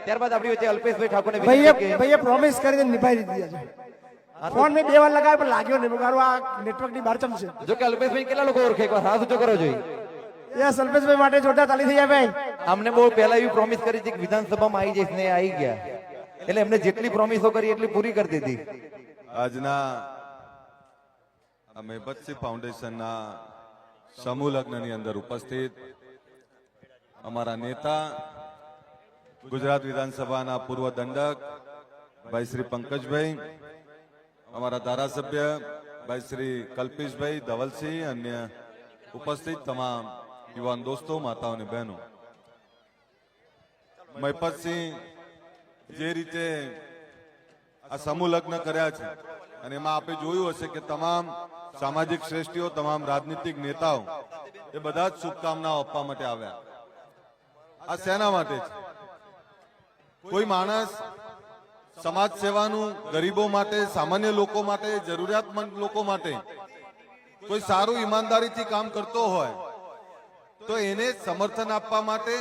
ત્યારબાદ આપણી વચ્ચે અલ્પેશભાઈ ઠાકોરને ભાઈએ પ્રોમિસ કરીને નિભાવી દીધી છે। ફોન મેં 2 વાર લગાવ્યો પણ લાગ્યો નહીં, મારું આ નેટવર્ક ની બહાર ચમશે। જો કે અલ્પેશભાઈ કેટલા લોકો ઓળખે, એકવાર હાથ ઊંચો કરો જોઈએ। યસ, અલ્પેશભાઈ માટે જોરદાર તાળી થઈ જાય ભાઈ। અમને બહુ પહેલા એવી પ્રોમિસ કરી હતી કે વિધાનસભામાં આવી જઈશ ને આવી ગયા, એટલે એમને જેટલી પ્રોમિસો કરી એટલી પૂરી કરી દીધી। આજના મેપતસિંહ ફાઉન્ડેશનના સમૂહ લગ્નની અંદર ઉપસ્થિત અમારા નેતા, ગુજરાત વિધાનસભાના પૂર્વ દંડક ભાઈ શ્રી પંકજભાઈ, અમારા ધારાસભ્ય ભાઈ શ્રી કલ્પેશભાઈ ધવલસિંહ, અન્ય ઉપસ્થિત તમામ યુવાન દોસ્તો, માતાઓ અને બહેનો, મહિપતસિંહ જે રીતે આ સમૂહ લગ્ન કર્યા છે અને એમાં આપણે જોયું હશે કે તમામ સામાજિક શ્રેષ્ઠીઓ, તમામ રાજનીતિક નેતાઓ એ બધા જ શુભકામનાઓ આપવા માટે આવ્યા। આ શેના માટે છે? કોઈ માણસ સમાજ સેવાનું ગરીબો માટે, સામાન્ય લોકો માટે, જરૂરિયાતમંદ લોકો માટે કોઈ સારું ઈમાનદારીથી કામ કરતો હોય તો એને સમર્થન આપવા માટે,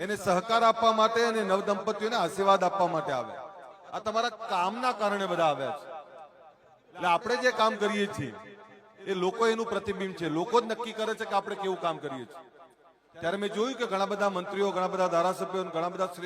એને સહકાર આપવા માટે અને નવદંપતીઓને આશીર્વાદ આપવા માટે આવ્યા। આ તમારા કામના કારણે બધા આવ્યા છે। એટલે આપણે જે કામ કરીએ છીએ એ લોકો એનું પ્રતિબિંબ છે, લોકો જ નક્કી કરે છે કે આપણે કેવું કામ કરીએ છીએ। ત્યારે મેં જોયું કે ઘણા બધા મંત્રીઓ, ઘણા બધા ધારાસભ્યો, ઘણા બધા